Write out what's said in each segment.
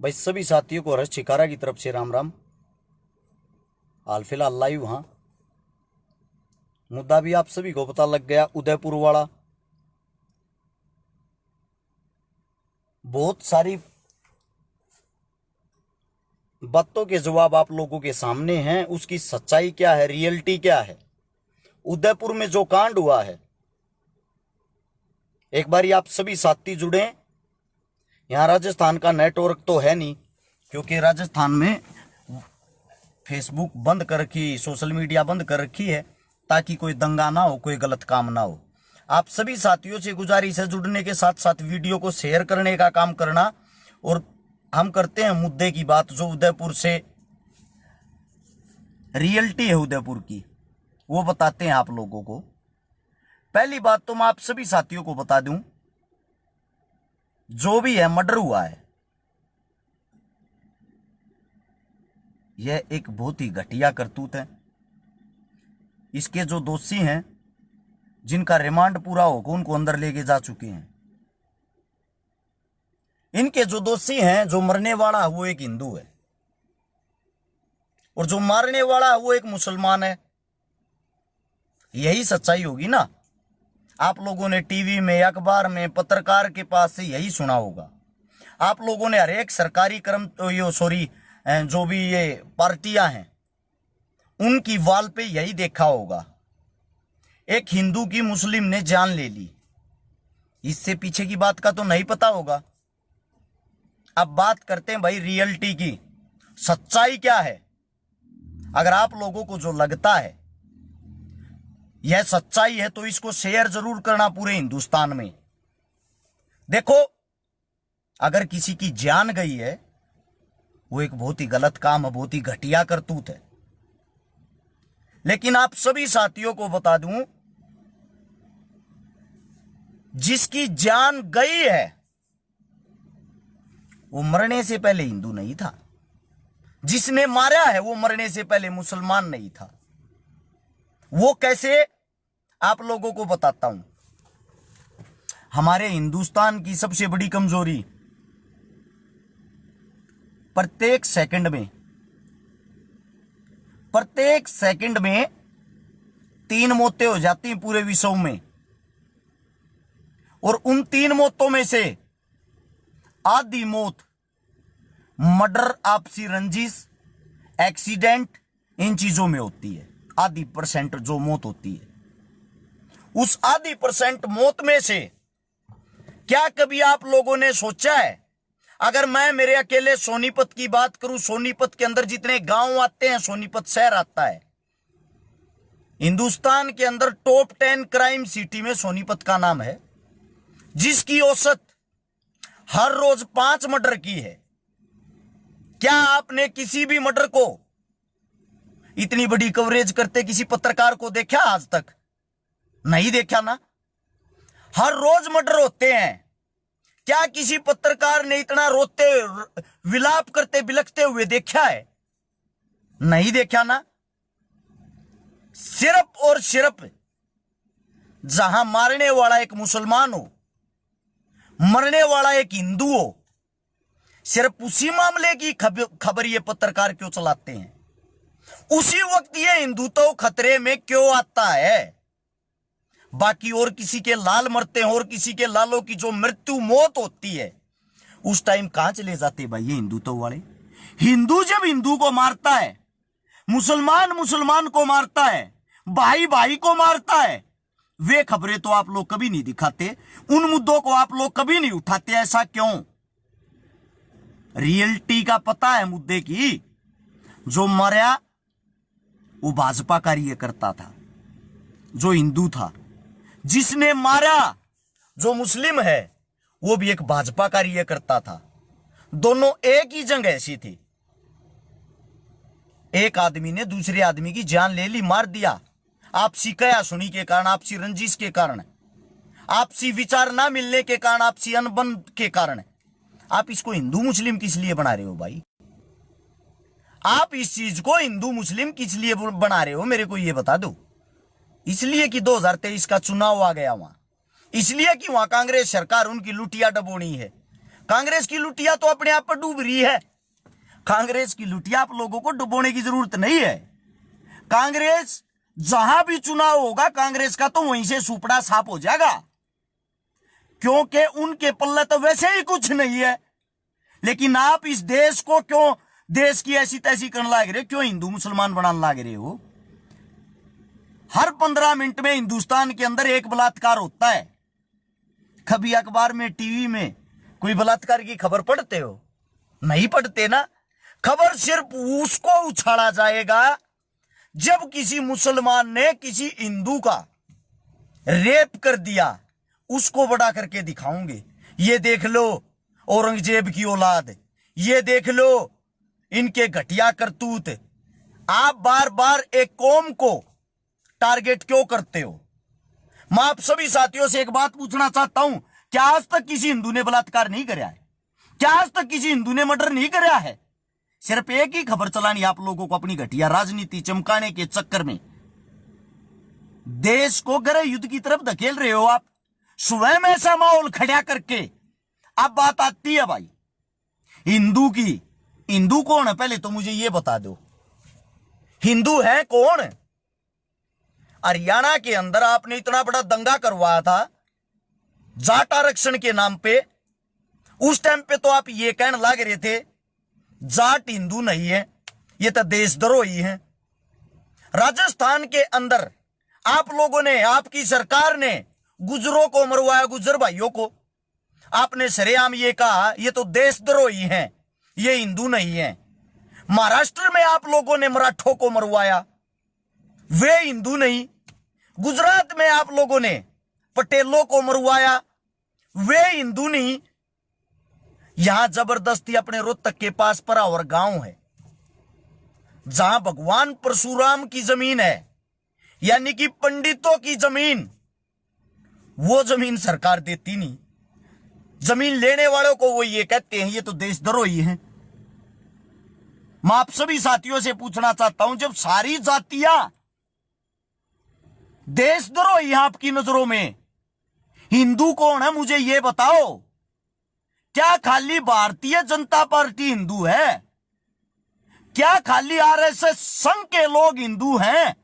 भाई सभी साथियों को हर्ष शिकारा की तरफ से राम राम। हाल फिलहाल लाइव वहां मुद्दा भी आप सभी को पता लग गया, उदयपुर वाला। बहुत सारी बातों के जवाब आप लोगों के सामने हैं। उसकी सच्चाई क्या है, रियलिटी क्या है, उदयपुर में जो कांड हुआ है, एक बारी आप सभी साथी जुड़े। यहां राजस्थान का नेटवर्क तो है नहीं, क्योंकि राजस्थान में फेसबुक बंद कर रखी, सोशल मीडिया बंद कर रखी है, ताकि कोई दंगा ना हो, कोई गलत काम ना हो। आप सभी साथियों से गुजारिश है जुड़ने के साथ साथ वीडियो को शेयर करने का काम करना। और हम करते हैं मुद्दे की बात, जो उदयपुर से रियलिटी है उदयपुर की, वो बताते हैं आप लोगों को। पहली बात तो मैं आप सभी साथियों को बता दूं, जो भी है मर्डर हुआ है, यह एक बहुत ही घटिया करतूत है। इसके जो दोषी हैं, जिनका रिमांड पूरा होकर उनको अंदर लेके जा चुके हैं, इनके जो दोषी हैं, जो मरने वाला है वो एक हिंदू है और जो मारने वाला है वो एक मुसलमान है। यही सच्चाई होगी ना। आप लोगों ने टीवी में, अखबार में, पत्रकार के पास से यही सुना होगा। आप लोगों ने हर एक सरकारी जो भी ये पार्टियां हैं, उनकी वाल पे यही देखा होगा, एक हिंदू की मुस्लिम ने जान ले ली। इससे पीछे की बात का तो नहीं पता होगा। अब बात करते हैं भाई रियलिटी की, सच्चाई क्या है। अगर आप लोगों को जो लगता है यह सच्चाई है, तो इसको शेयर जरूर करना पूरे हिंदुस्तान में। देखो, अगर किसी की जान गई है, वो एक बहुत ही गलत काम है, बहुत ही घटिया करतूत है। लेकिन आप सभी साथियों को बता दूं, जिसकी जान गई है वो मरने से पहले हिंदू नहीं था। जिसने मारा है वो मरने से पहले मुसलमान नहीं था। वो कैसे, आप लोगों को बताता हूं। हमारे हिंदुस्तान की सबसे बड़ी कमजोरी, प्रत्येक सेकंड में 3 मौतें हो जाती हैं पूरे विश्व में, और उन 3 मौतों में से आधी मौत मर्डर, आपसी रंजिश, एक्सीडेंट, इन चीजों में होती है। आधी % जो मौत होती है, उस आधी % मौत में से क्या कभी आप लोगों ने सोचा है, अगर मैं मेरे अकेले सोनीपत की बात करूं, सोनीपत के अंदर जितने गांव आते हैं, सोनीपत शहर आता है, हिंदुस्तान के अंदर टॉप 10 क्राइम सिटी में सोनीपत का नाम है, जिसकी औसत हर रोज 5 मर्डर की है। क्या आपने किसी भी मर्डर को इतनी बड़ी कवरेज करते किसी पत्रकार को देखा आज तक? नहीं देखा ना। हर रोज मर्डर होते हैं। क्या किसी पत्रकार ने इतना रोते, विलाप करते, बिलखते हुए देखा है? नहीं देखा ना। सिर्फ और सिर्फ जहां मारने वाला एक मुसलमान हो, मरने वाला एक हिंदू हो, सिर्फ उसी मामले की खबर ये पत्रकार क्यों चलाते हैं? उसी वक्त ये हिंदुत्व खतरे में क्यों आता है? बाकी और किसी के लाल मरते हैं, और किसी के लालों की जो मृत्यु, मौत होती है, उस टाइम कहां चले जाते भाई ये हिंदुत्व वाले? हिंदू जब हिंदू को मारता है, मुसलमान मुसलमान को मारता है, भाई भाई को मारता है, वे खबरें तो आप लोग कभी नहीं दिखाते, उन मुद्दों को आप लोग कभी नहीं उठाते। ऐसा क्यों? रियलिटी का पता है मुद्दे की। जो मरा वो भाजपा कार्यकर्ता था, जो हिंदू था। जिसने मारा, जो मुस्लिम है, वो भी एक भाजपा कार्यकर्ता था। दोनों एक ही जंग ऐसी थी। एक आदमी ने दूसरे आदमी की जान ले ली, मार दिया, आपसी कया सुनी के कारण, आपसी रंजिश के कारण, आपसी विचार ना मिलने के कारण, आपसी अनबन के कारण। आप इसको हिंदू मुस्लिम किस लिए बना रहे हो भाई? आप इस चीज को हिंदू मुस्लिम किस लिए बना रहे हो, मेरे को ये बता दो। इसलिए कि 2023 का चुनाव आ गया वहां, इसलिए कि वहां कांग्रेस सरकार उनकी लुटिया डबोनी है, कांग्रेस की लुटिया तो अपने आप पर डूब रही है। कांग्रेस की लुटिया आप लोगों को डुबोने की जरूरत नहीं है। कांग्रेस जहां भी चुनाव होगा कांग्रेस का तो वहीं से सुपड़ा साफ हो जाएगा, क्योंकि उनके पल्ले तो वैसे ही कुछ नहीं है। लेकिन आप इस देश को क्यों देश की ऐसी तैसी करने लग रहे, क्यों हिंदू मुसलमान बनाने लग रहे हो? हर 15 मिनट में हिंदुस्तान के अंदर एक बलात्कार होता है। कभी अखबार में टीवी में कोई बलात्कार की खबर पढ़ते हो? नहीं पढ़ते ना। खबर सिर्फ उसको उछाला जाएगा जब किसी मुसलमान ने किसी हिंदू का रेप कर दिया, उसको बड़ा करके दिखाऊंगे। ये देख लो औरंगजेब की औलाद, ये देख लो इनके घटिया करतूत। आप बार बार एक कौम को टारगेट क्यों करते हो? मैं आप सभी साथियों से एक बात पूछना चाहता हूं, क्या आज तक किसी हिंदू ने बलात्कार नहीं कराया है? क्या आज तक किसी हिंदू ने मर्डर नहीं कराया है? सिर्फ एक ही खबर चलानी आप लोगों को अपनी घटिया राजनीति चमकाने के चक्कर में। देश को गृह युद्ध की तरफ धकेल रहे हो आप, स्वयं ऐसा माहौल खड़ा करके। अब बात आती है भाई हिंदू की। हिंदू कौन है पहले तो मुझे यह बता दो, हिंदू है कौन? हरियाणा के अंदर आपने इतना बड़ा दंगा करवाया था जाट आरक्षण के नाम पे। उस टाइम पे तो आप ये कहने लग रहे थे जाट हिंदू नहीं है, ये तो देशद्रोही है। राजस्थान के अंदर आप लोगों ने, आपकी सरकार ने गुजरों को मरवाया, गुजर भाइयों को। आपने सरेआम ये कहा ये तो देशद्रोही हैं, ये हिंदू नहीं है। महाराष्ट्र में आप लोगों ने मराठों को मरवाया, वे हिंदू नहीं। गुजरात में आप लोगों ने पटेलों को मरवाया, वे हिंदू नहीं। यहां जबरदस्ती अपने रोहतक के पास परावर गांव है जहां भगवान परशुराम की जमीन है, यानी कि पंडितों की जमीन, वो जमीन सरकार देती नहीं। जमीन लेने वालों को वो ये कहते हैं ये तो देशद्रोही हैं। मैं आप सभी साथियों से पूछना चाहता हूं, जब सारी जातियां देशद्रोही हैं आपकी नजरों में, हिंदू कौन है मुझे ये बताओ? क्या खाली भारतीय जनता पार्टी हिंदू है? क्या खाली आरएसएस संघ के लोग हिंदू हैं?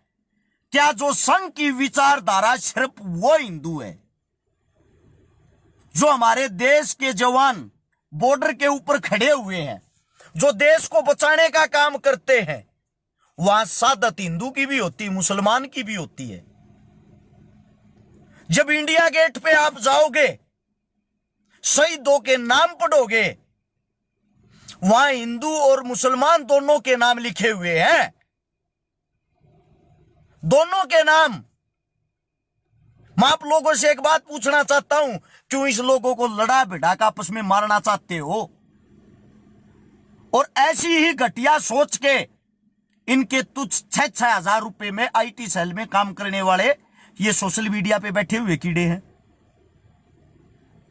क्या जो संघ की विचारधारा सिर्फ वो हिंदू है? जो हमारे देश के जवान बॉर्डर के ऊपर खड़े हुए हैं, जो देश को बचाने का काम करते हैं, वहां सादत हिंदू की भी होती, मुसलमान की भी होती है। जब इंडिया गेट पे आप जाओगे, शहीदों के नाम पढ़ोगे, वहां हिंदू और मुसलमान दोनों के नाम लिखे हुए हैं, दोनों के नाम। मैं आप लोगों से एक बात पूछना चाहता हूं, क्यों इस लोगों को लड़ा भिड़ा कर आपस में मारना चाहते हो? और ऐसी ही घटिया सोच के इनके तुच्छ 6-6 हजार रुपए में आईटी सेल में काम करने वाले ये सोशल मीडिया पे बैठे हुए कीड़े हैं।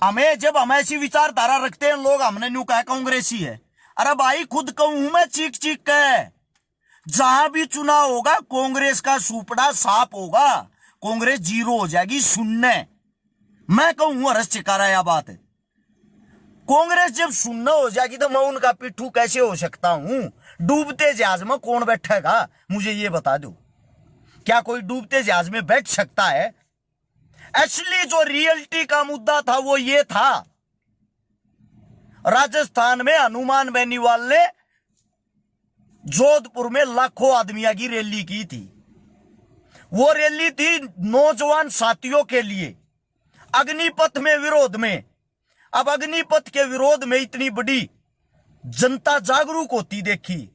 हमें जब हम ऐसी विचारधारा रखते हैं लोग हमने न्यू कहा कांग्रेसी है। अरे भाई खुद कहूं मैं चीख चीख के, जहां भी चुनाव होगा कांग्रेस का सुपड़ा साफ होगा, कांग्रेस जीरो हो जाएगी, शून्य। मैं कहूं हरस चिकारा यह बात है। कांग्रेस जब शून्य हो जाएगी तो मैं उनका पिट्ठू कैसे हो सकता हूं? डूबते जहाज में कौन बैठेगा मुझे ये बता दो। क्या कोई डूबते जहाज में बैठ सकता है? एक्चुअली जो रियलिटी का मुद्दा था वो ये था, राजस्थान में हनुमान बेनीवाल ने जोधपुर में लाखों आदमियों की रैली की थी। वो रैली थी नौजवान साथियों के लिए अग्निपथ में विरोध में। अब अग्निपथ के विरोध में इतनी बड़ी जनता जागरूक होती देखी,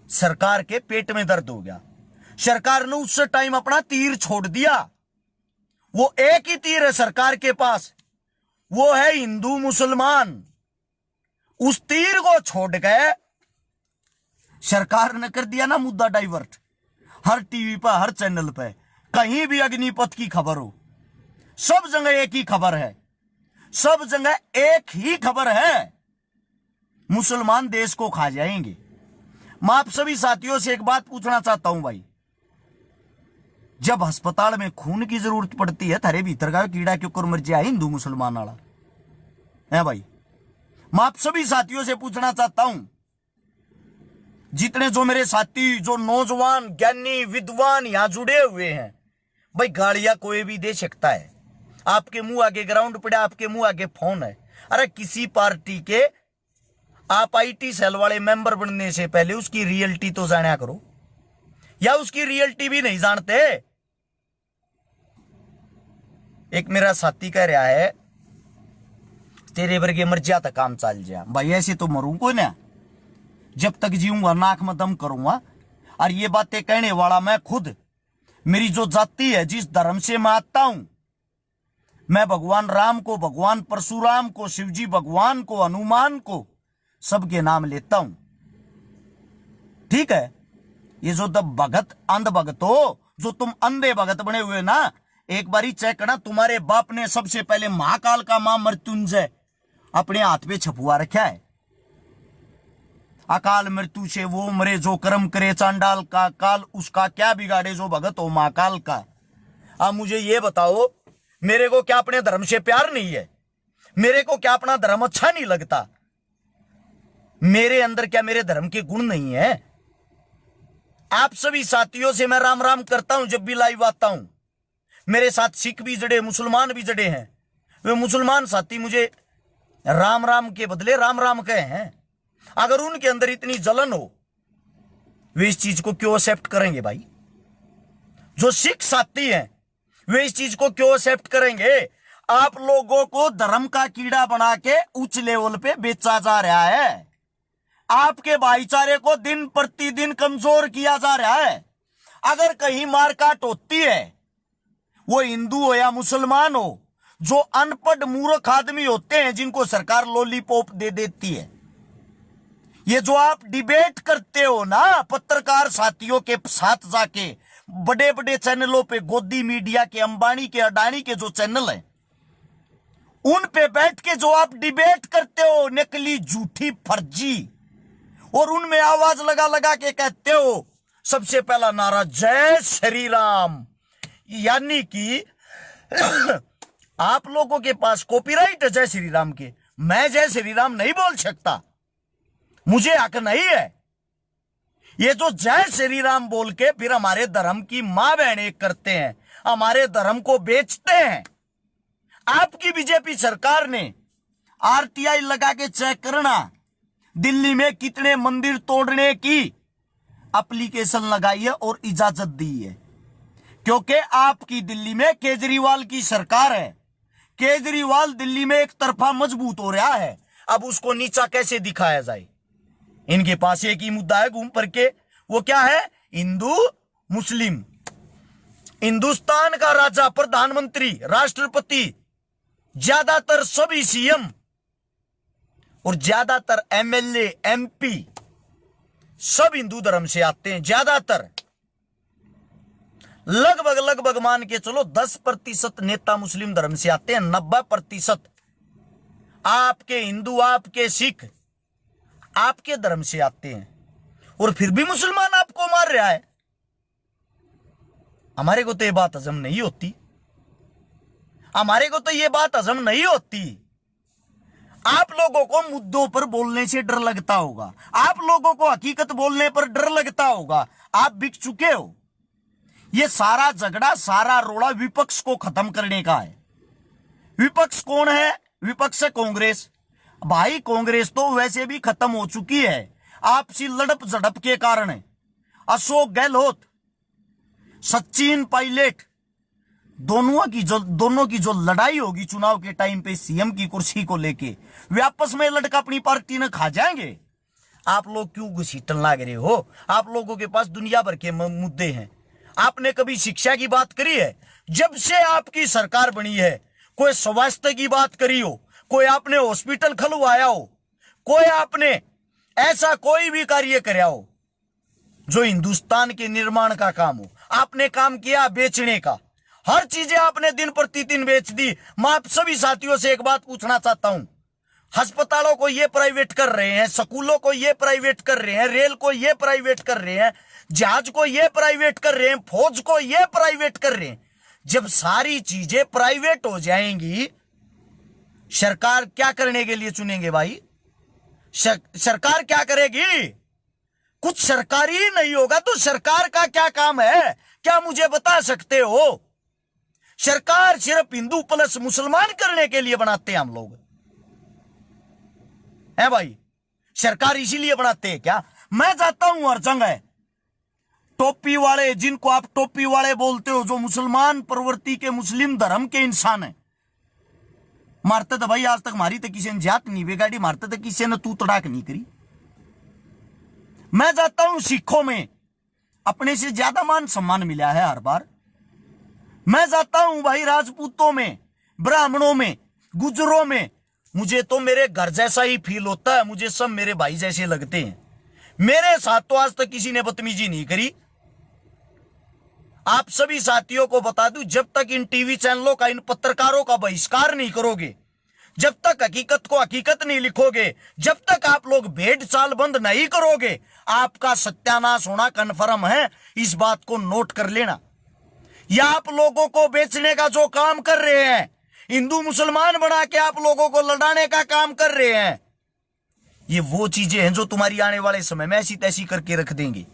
सरकार के पेट में दर्द हो गया। सरकार ने उस टाइम अपना तीर छोड़ दिया। वो एक ही तीर है सरकार के पास, वो है हिंदू मुसलमान। उस तीर को छोड़ गए, सरकार ने कर दिया ना मुद्दा डाइवर्ट। हर टीवी पर, हर चैनल पे, कहीं भी अग्निपथ की खबर हो, सब जगह एक ही खबर है, सब जगह एक ही खबर है, मुसलमान देश को खा जाएंगे। मैं आप सभी साथियों से एक बात पूछना चाहता हूं भाई, जब अस्पताल में खून की जरूरत पड़ती है, थारे भीतर का कीड़ा क्यों कर मर जाए हिंदू मुसलमान वाला है भाई? मैं आप सभी साथियों से पूछना चाहता हूं, जितने जो मेरे साथी जो नौजवान ज्ञानी विद्वान यहां जुड़े हुए हैं, भाई गालियां कोई भी दे सकता है। आपके मुंह आगे ग्राउंड पड़ा, आपके मुंह आगे फोन है। अरे किसी पार्टी के आप आईटी सेल वाले मेंबर बनने से पहले उसकी रियलिटी तो जाना करो, या उसकी रियलिटी भी नहीं जानते। एक मेरा साथी कह रहा है तेरे वर्गे मर जा तक काम चल जा। भाई ऐसे तो मरूं को ना, जब तक जीऊंगा नाक में दम करूंगा। और ये बातें कहने वाला मैं खुद, मेरी जो जाति है, जिस धर्म से मैं आता हूं, मैं भगवान राम को, भगवान परशुराम को, शिवजी भगवान को, हनुमान को, सबके नाम लेता हूं। ठीक है, ये जो द भगत अंध भगत हो, जो तुम अंधे भगत बने हुए ना, एक बारी चेक करना, तुम्हारे बाप ने सबसे पहले महाकाल का मां मृत्युंजय अपने हाथ पे छपुआ रखा है। अकाल मृत्यु से वो मरे जो कर्म करे, चांडाल का काल उसका क्या बिगाड़े, जो भगत हो महाकाल का। अब मुझे ये बताओ, मेरे को क्या अपने धर्म से प्यार नहीं है? मेरे को क्या अपना धर्म अच्छा नहीं लगता? मेरे अंदर क्या मेरे धर्म के गुण नहीं है? आप सभी साथियों से मैं राम राम करता हूं जब भी लाइव आता हूं। मेरे साथ सिख भी जड़े, मुसलमान भी जड़े हैं। वे मुसलमान साथी मुझे राम राम के बदले राम राम कहे हैं। अगर उनके अंदर इतनी जलन हो, वे इस चीज को क्यों एक्सेप्ट करेंगे भाई? जो सिख साथी हैं, वे इस चीज को क्यों एक्सेप्ट करेंगे? आप लोगों को धर्म का कीड़ा बना के उच्च लेवल पे बेचा जा रहा है। आपके भाईचारे को दिन प्रतिदिन कमजोर किया जा रहा है। अगर कहीं मारकाट होती है, वो हिंदू हो या मुसलमान हो, जो अनपढ़ मूर्ख आदमी होते हैं जिनको सरकार लॉलीपॉप दे देती है। ये जो आप डिबेट करते हो ना पत्रकार साथियों के साथ जाके, बड़े बड़े चैनलों पे, गोदी मीडिया के, अंबानी के, अडानी के जो चैनल हैं, उन पे बैठ के जो आप डिबेट करते हो, नकली, झूठी, फर्जी, और उनमें आवाज लगा लगा के कहते हो सबसे पहला नारा जय श्री राम, यानी कि आप लोगों के पास कॉपीराइट है जय श्री राम के। मैं जय श्री राम नहीं बोल सकता, मुझे हक नहीं है। ये जो जय श्री राम बोल के फिर हमारे धर्म की मां बहनें करते हैं, हमारे धर्म को बेचते हैं। आपकी बीजेपी सरकार ने आरटीआई लगा के चेक करना, दिल्ली में कितने मंदिर तोड़ने की एप्लीकेशन लगाई है और इजाजत दी है, क्योंकि आपकी दिल्ली में केजरीवाल की सरकार है। केजरीवाल दिल्ली में एक तरफा मजबूत हो रहा है। अब उसको नीचा कैसे दिखाया जाए? इनके पास एक ही मुद्दा है घूम पर के, वो क्या है? हिंदू मुस्लिम। हिंदुस्तान का राजा, प्रधानमंत्री, राष्ट्रपति, ज्यादातर सभी सीएम और ज्यादातर एमएलए, एमपी सब हिंदू धर्म से आते हैं। ज्यादातर लगभग मान के चलो 10% नेता मुस्लिम धर्म से आते हैं। 90% आपके हिंदू, आपके सिख, आपके धर्म से आते हैं। और फिर भी मुसलमान आपको मार रहा है। हमारे को तो ये बात हजम नहीं होती। हमारे को तो ये बात हजम नहीं होती। आप लोगों को मुद्दों पर बोलने से डर लगता होगा, आप लोगों को हकीकत बोलने पर डर लगता होगा। आप बिक चुके हो। ये सारा झगड़ा, सारा रोड़ा विपक्ष को खत्म करने का है। विपक्ष कौन है? विपक्ष है कांग्रेस। भाई कांग्रेस तो वैसे भी खत्म हो चुकी है आपसी लड़प झड़प के कारण। अशोक गहलोत, सचिन पायलट, दोनों की जो लड़ाई होगी चुनाव के टाइम पे सीएम की कुर्सी को लेके, वे आपस में लड़का अपनी पार्टी ने खा जाएंगे। आप लोग क्यों घसीटन लाग रहे हो? आप लोगों के पास दुनिया भर के मुद्दे हैं। आपने कभी शिक्षा की बात करी है? जब से आपकी सरकार बनी है, कोई स्वास्थ्य की बात करी हो? कोई आपने हॉस्पिटल खुलवाया हो? कोई आपने ऐसा कोई भी कार्य कराया हो जो हिंदुस्तान के निर्माण का काम हो? आपने काम किया बेचने का। हर चीजें आपने दिन प्रतिदिन बेच दी। मैं आप सभी साथियों से एक बात पूछना चाहता हूं, अस्पतालों को ये प्राइवेट कर रहे हैं, स्कूलों को ये प्राइवेट कर रहे हैं, रेल को ये प्राइवेट कर रहे हैं, जहाज को ये प्राइवेट कर रहे हैं, फौज को ये प्राइवेट कर रहे हैं। जब सारी चीजें प्राइवेट हो जाएंगी, सरकार क्या करने के लिए चुनेंगे भाई? सरकार क्या करेगी? कुछ सरकारी ही नहीं होगा तो सरकार का क्या काम है? क्या मुझे बता सकते हो? सरकार सिर्फ हिंदू प्लस मुसलमान करने के लिए बनाते हैं हम लोग, है भाई? सरकार इसीलिए बनाते हैं क्या? मैं जाता हूं हर जगह, टोपी वाले, जिनको आप टोपी वाले बोलते हो, जो मुसलमान प्रवृत्ति के, मुस्लिम धर्म के इंसान है, मारते तो भाई आज तक मारी तो किसी ने जात नहीं बिगाड़ी, मारते तो किसी ने तू तड़ाक नहीं करी। मैं जाता हूं सिखों में, अपने से ज्यादा मान सम्मान मिला है हर बार। मैं जाता हूं भाई राजपूतों में, ब्राह्मणों में, गुजरों में, मुझे तो मेरे घर जैसा ही फील होता है, मुझे सब मेरे भाई जैसे लगते हैं। मेरे साथ तो आज तक किसी ने बदतमीजी नहीं करी। आप सभी साथियों को बता दूं, जब तक इन टीवी चैनलों का, इन पत्रकारों का बहिष्कार नहीं करोगे, जब तक हकीकत को हकीकत नहीं लिखोगे, जब तक आप लोग भेड़ चाल बंद नहीं करोगे, आपका सत्यानाश होना कन्फर्म है। इस बात को नोट कर लेना। या आप लोगों को बेचने का जो काम कर रहे हैं, हिंदू मुसलमान बना के आप लोगों को लड़ाने का काम कर रहे हैं, ये वो चीजें हैं जो तुम्हारी आने वाले समय में ऐसी तैसी करके रख देंगे।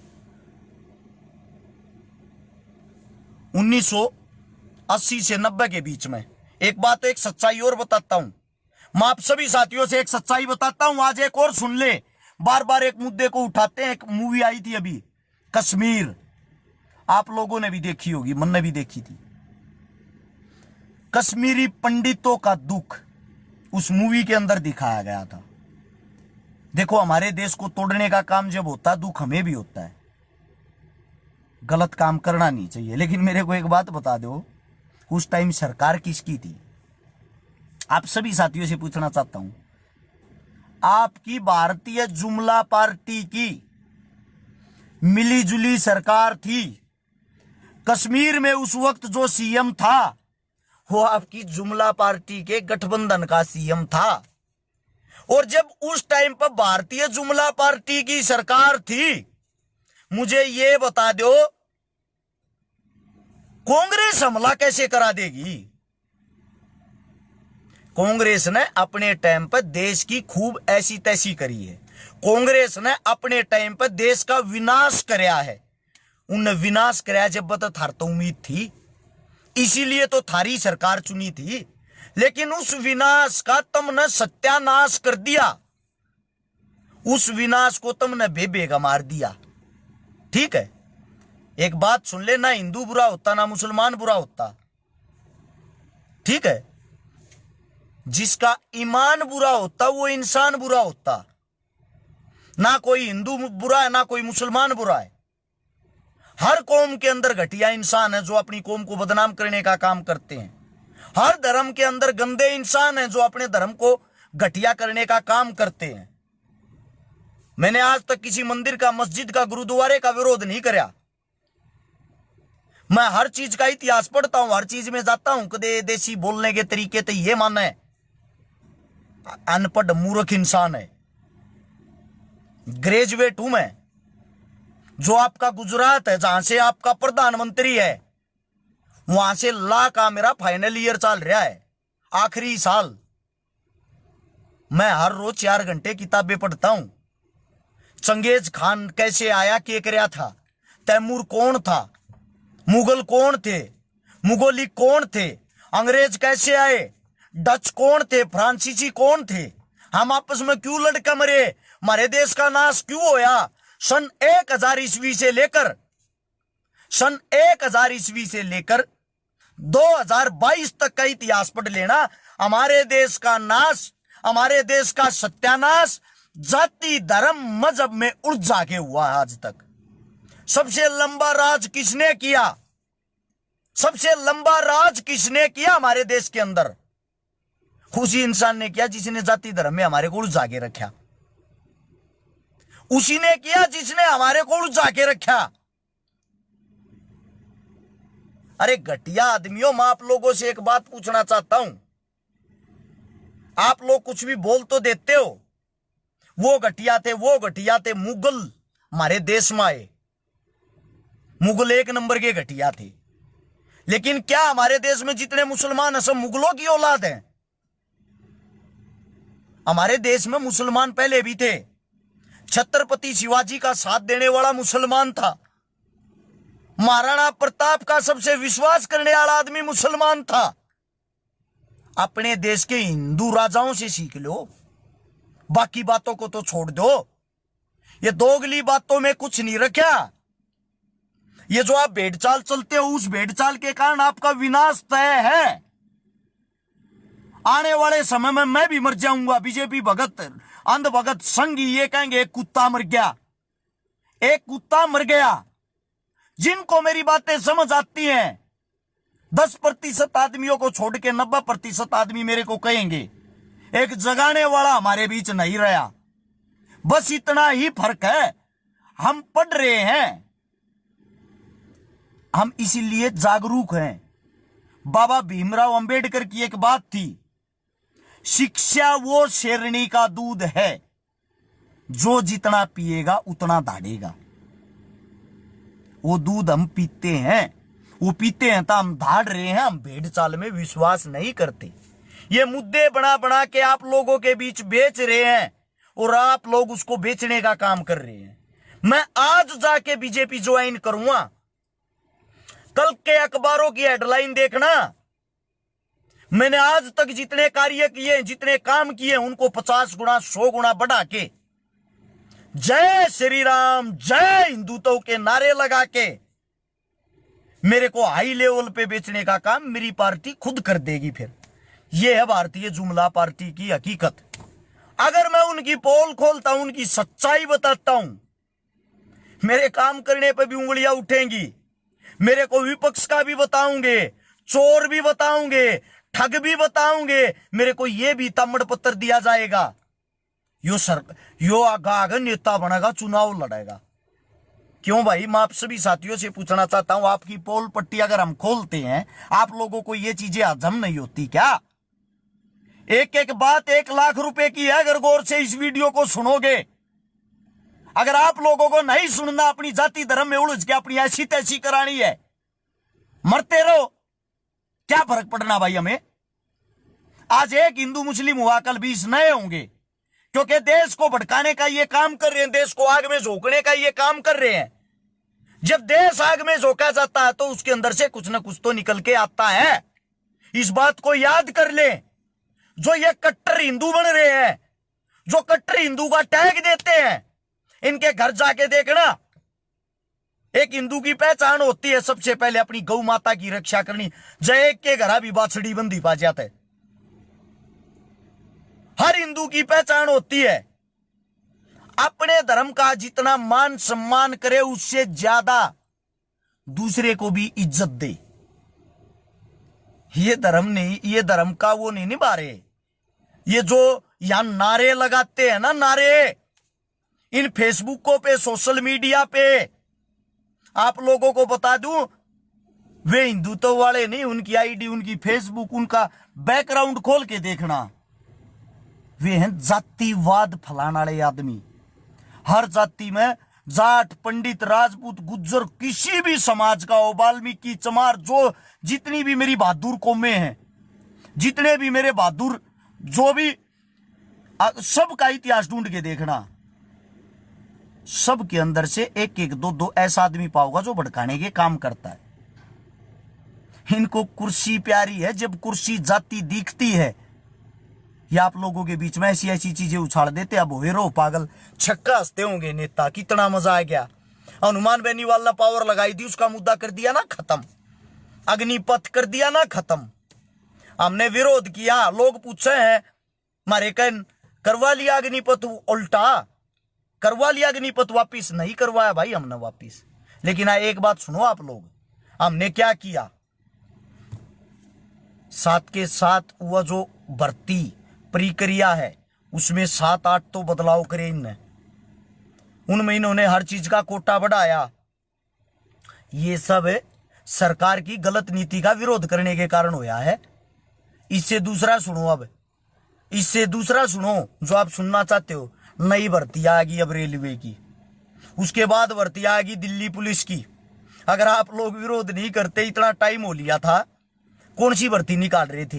1980 से 90 के बीच में एक बात, एक सच्चाई और बताता हूं। मैं आप सभी साथियों से एक सच्चाई बताता हूं, आज एक और सुन ले। बार बार एक मुद्दे को उठाते हैं। एक मूवी आई थी अभी, कश्मीर, आप लोगों ने भी देखी होगी, मैंने भी देखी थी। कश्मीरी पंडितों का दुख उस मूवी के अंदर दिखाया गया था। देखो, हमारे देश को तोड़ने का काम जब होता है, दुख हमें भी होता है। गलत काम करना नहीं चाहिए, लेकिन मेरे को एक बात बता दो, उस टाइम सरकार किसकी थी? आप सभी साथियों से पूछना चाहता हूं, आपकी भारतीय जुमला पार्टी की मिली जुली सरकार थी। कश्मीर में उस वक्त जो सीएम था वो आपकी जुमला पार्टी के गठबंधन का सीएम था। और जब उस टाइम पर भारतीय जुमला पार्टी की सरकार थी, मुझे ये बता दो, कांग्रेस हमला कैसे करा देगी? कांग्रेस ने अपने टाइम पर देश की खूब ऐसी तैसी करी है। कांग्रेस ने अपने टाइम पर देश का विनाश कराया है। उन्हें विनाश कराया जब बता थार तो उम्मीद थी, इसीलिए तो थारी सरकार चुनी थी। लेकिन उस विनाश का तुमने सत्यानाश कर दिया, उस विनाश को तुमने बेबेगा मार दिया। ठीक है, एक बात सुन ले, ना हिंदू बुरा होता ना मुसलमान बुरा होता। ठीक है, जिसका ईमान बुरा होता वो इंसान बुरा होता। ना कोई हिंदू बुरा है ना कोई मुसलमान बुरा है। हर कौम के अंदर घटिया इंसान है जो अपनी कौम को बदनाम करने का काम करते हैं। हर धर्म के अंदर गंदे इंसान हैं जो अपने धर्म को घटिया करने का काम करते हैं। मैंने आज तक किसी मंदिर का, मस्जिद का, गुरुद्वारे का विरोध नहीं किया। मैं हर चीज का इतिहास पढ़ता हूं, हर चीज में जाता हूं। कदे देसी बोलने के तरीके तो ये माना है अनपढ़ मूर्ख इंसान है। ग्रेजुएट हूं मैं। जो आपका गुजरात है, जहां से आपका प्रधानमंत्री है, वहां से ला का मेरा फाइनल ईयर चल रहा है, आखिरी साल। मैं हर रोज 4 घंटे किताबें पढ़ता हूं। चंगेज खान कैसे आया, क्या कराया था, तैमूर कौन था, मुगल कौन थे, मुगली कौन थे, अंग्रेज कैसे आए, डच कौन थे, फ्रांसीसी कौन थे, हम आपस में क्यों लड़के मरे, हमारे देश का नाश क्यों होया। सन 1000 ईस्वी से लेकर 2022 तक का इतिहास पढ़ लेना। हमारे देश का नाश, हमारे देश का सत्यानाश जाति धर्म मजहब में उलझा के हुआ है आज तक। सबसे लंबा राज किसने किया? सबसे लंबा राज किसने किया हमारे देश के अंदर? उसी इंसान ने किया जिसने जाति धर्म में हमारे को उलझा के रखा। उसी ने किया जिसने हमारे को उलझा के रखा। अरे घटिया आदमियों, मैं आप लोगों से एक बात पूछना चाहता हूं। आप लोग कुछ भी बोल तो देते हो, वो घटिया थे, वो घटिया थे। मुगल हमारे देश में आए, मुगल 1 नंबर के घटिया थे। लेकिन क्या हमारे देश में जितने मुसलमान हैं सब मुगलों की औलाद हैं? हमारे देश में मुसलमान पहले भी थे। छत्रपति शिवाजी का साथ देने वाला मुसलमान था। महाराणा प्रताप का सबसे विश्वास करने वाला आदमी मुसलमान था। अपने देश के हिंदू राजाओं से सीख लो, बाकी बातों को तो छोड़ दो। ये दोगली बातों में कुछ नहीं रखा। ये जो आप भेड़चाल चलते हो, उस भेड़चाल के कारण आपका विनाश तय है। आने वाले समय में मैं भी मर जाऊंगा। बीजेपी भगत, अंध भगत संघ ये कहेंगे एक कुत्ता मर गया, एक कुत्ता मर गया। जिनको मेरी बातें समझ आती हैं, 10% आदमियों को छोड़ के 90% आदमी मेरे को कहेंगे एक जगाने वाला हमारे बीच नहीं रहा। बस इतना ही फर्क है। हम पढ़ रहे हैं, हम इसीलिए जागरूक हैं। बाबा भीमराव अंबेडकर की एक बात थी, शिक्षा वो शेरनी का दूध है जो जितना पिएगा उतना दाढ़ेगा। वो दूध हम पीते हैं, वो पीते हैं तो हम धाड़ रहे हैं। हम भेड़ चाल में विश्वास नहीं करते। ये मुद्दे बना बना के आप लोगों के बीच बेच रहे हैं और आप लोग उसको बेचने का काम कर रहे हैं। मैं आज जाके बीजेपी ज्वाइन करूंगा। कल के अखबारों की हेडलाइन देखना, मैंने आज तक जितने कार्य किए, जितने काम किए, उनको 50 गुना 100 गुना बढ़ा के जय श्री राम, जय हिंदुत्व के नारे लगा के मेरे को हाई लेवल पे बेचने का काम मेरी पार्टी खुद कर देगी। फिर यह है भारतीय जुमला पार्टी की हकीकत। अगर मैं उनकी पोल खोलता हूं, उनकी सच्चाई बताता हूं, मेरे काम करने पे भी उंगलियां उठेंगी। मेरे को विपक्ष का भी बताऊंगे, चोर भी बताऊंगे, ठग भी बताऊंगे। मेरे को यह भी तामड़ पत्र दिया जाएगा, यो आगा नेता बनेगा, चुनाव लड़ेगा। क्यों भाई? मैं आप सभी साथियों से पूछना चाहता हूं, आपकी पोल पट्टी अगर हम खोलते हैं, आप लोगों को ये चीजें हजम नहीं होती क्या? एक एक बात 1 लाख रुपए की है। अगर गौर से इस वीडियो को सुनोगे, अगर आप लोगों को नहीं सुनना, अपनी जाति धर्म में उलझ के अपनी ऐसी तैसी करानी है, मरते रहो, क्या फर्क पड़ना भाई हमें। आज एक हिंदू मुस्लिम हुआ, कल 20 नए होंगे, क्योंकि देश को भटकाने का ये काम कर रहे हैं, देश को आग में झोंकने का ये काम कर रहे हैं। जब देश आग में झोंका जाता है तो उसके अंदर से कुछ ना कुछ तो निकल के आता है। इस बात को याद कर ले। जो ये कट्टर हिंदू बन रहे हैं, जो कट्टर हिंदू का टैग देते हैं, इनके घर जाके देखना। एक हिंदू की पहचान होती है सबसे पहले अपनी गौ माता की रक्षा करनी। जय के घर भी बाछड़ी बंदी पा जाते है। हर हिंदू की पहचान होती है अपने धर्म का जितना मान सम्मान करे, उससे ज्यादा दूसरे को भी इज्जत दे। ये धर्म नहीं, ये धर्म का वो नहीं निभा रहे। ये जो यहां नारे लगाते हैं ना, नारे इन फेसबुकों पे, सोशल मीडिया पे, आप लोगों को बता दूं, वे हिंदुत्व वाले नहीं। उनकी आईडी, उनकी फेसबुक, उनका बैकग्राउंड खोल के देखना, वे हैं जातिवाद फैलाने वाले आदमी। हर जाति में जाट, पंडित, राजपूत, गुज्जर, किसी भी समाज का हो, वाल्मीकि, चमार, जो जितनी भी मेरी बहादुर कौमें हैं, जितने भी मेरे बहादुर, जो भी, सबका इतिहास ढूंढ के देखना, सब के अंदर से एक एक दो दो ऐसा आदमी पाओगा जो भड़काने के काम करता है। इनको कुर्सी प्यारी है। जब कुर्सी जाति दिखती है, या आप लोगों के बीच में ऐसी ऐसी चीजें उछाल देते, अब हो रो पागल, छक्का हंसते होंगे नेता, कितना मजा आ गया। हनुमान बेनीवाल ने पावर लगाई थी, उसका मुद्दा कर दिया ना खत्म। अग्निपथ कर दिया ना खत्म। हमने विरोध किया, लोग पूछे हैं मारे कहन करवा लिया अग्निपथ, उल्टा करवा लिया अग्निपथ, वापिस नहीं करवाया भाई हमने वापिस। लेकिन एक बात सुनो आप लोग, हमने क्या किया, साथ के साथ वह जो भर्ती प्रक्रिया है उसमें 7-8 तो बदलाव करे इनने। उनमें इन्होंने हर चीज का कोटा बढ़ाया। ये सब सरकार की गलत नीति का विरोध करने के कारण होया है। इससे दूसरा सुनो, अब इससे दूसरा सुनो जो आप सुनना चाहते हो। नई भर्ती आएगी अब रेलवे की, उसके बाद भर्ती आएगी दिल्ली पुलिस की। अगर आप लोग विरोध नहीं करते, इतना टाइम हो लिया था, कौन सी भर्ती निकाल रहे थे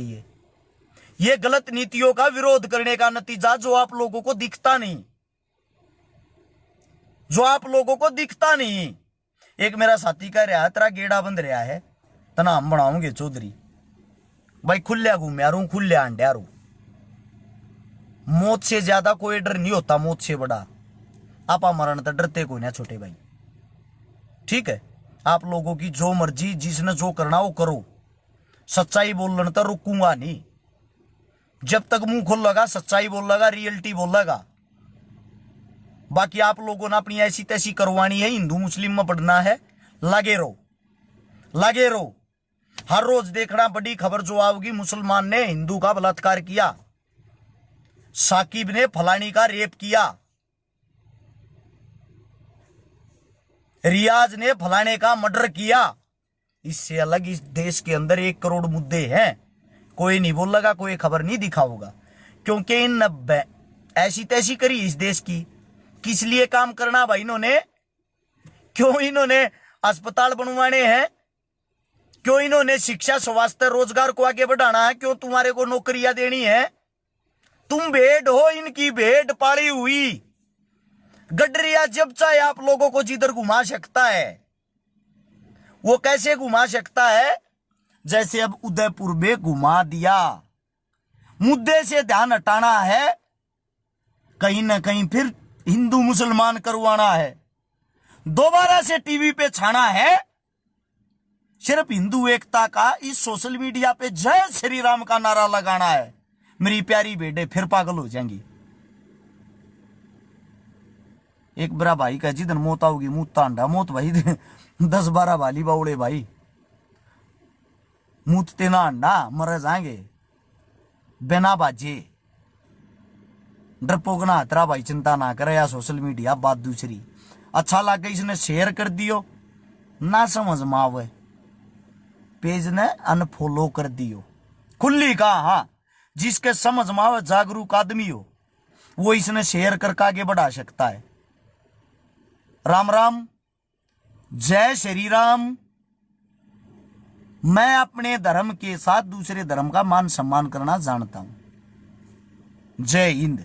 ये गलत नीतियों का विरोध करने का नतीजा जो आप लोगों को दिखता नहीं, जो आप लोगों को दिखता नहीं। एक मेरा साथी कह रहा है तेरा गेड़ा बंद रहा है, तना हम बनाओगे चौधरी। भाई खुल्या घूम्यारू, खुल्या अंड्यारू। मौत से ज्यादा कोई डर नहीं होता, मौत से बड़ा। आप मरण तो डरते कोई ना छोटे भाई, ठीक है। आप लोगों की जो मर्जी, जिसने जो करना वो करो। सच्चाई बोलने तो रुकूंगा नहीं। जब तक मुंह खोल लगा सच्चाई बोल लगा, रियलिटी बोल लगा। बाकी आप लोगों ने अपनी ऐसी तैसी करवानी है, हिंदू मुस्लिम में पढ़ना है, लगे रहो, लगे रहो। हर रोज देखना बड़ी खबर जो आओगी, मुसलमान ने हिंदू का बलात्कार किया, साकिब ने फलानी का रेप किया, रियाज ने फलाने का मर्डर किया। इससे अलग इस देश के अंदर 1 करोड़ मुद्दे हैं। कोई नहीं बोलेगा, कोई खबर नहीं दिखाऊगा, क्योंकि इन ऐसी तैसी करी इस देश की। किस लिए काम करना भाई इन्होंने? क्यों इन्होंने अस्पताल बनवाने हैं? क्यों इन्होंने शिक्षा, स्वास्थ्य, रोजगार को आगे बढ़ाना है? क्यों तुम्हारे को नौकरियां देनी है? तुम भेड़ हो, इनकी भेड़ पाली हुई। गडरिया जब चाहे आप लोगों को जिधर घुमा सकता है। वो कैसे घुमा सकता है? जैसे अब उदयपुर में घुमा दिया। मुद्दे से ध्यान हटाना है, कहीं ना कहीं फिर हिंदू मुसलमान करवाना है, दोबारा से टीवी पे छाना है। सिर्फ हिंदू एकता का इस सोशल मीडिया पे जय श्री राम का नारा लगाना है। मेरी प्यारी बेटे फिर पागल हो जाएंगी। एक बड़ा भाई का जिधर मौत आओगी मुंह तांडा मौत भाई 10-12 भाली बाउड़े भाई मुतते ना अंडा मर जाएंगे बिना बाजे। डरपोक ना हतरा भाई, चिंता ना करे। या सोशल मीडिया बात दूसरी। अच्छा लगे इसने शेयर कर दियो, ना समझ में आवे पेज ने अनफॉलो कर दियो। खुली कहा, हाँ जिसके समझ में आवे जागरूक आदमी हो वो इसने शेयर करके आगे बढ़ा सकता है। राम राम, जय श्री राम। मैं अपने धर्म के साथ दूसरे धर्म का मान सम्मान करना जानता हूं। जय हिंद।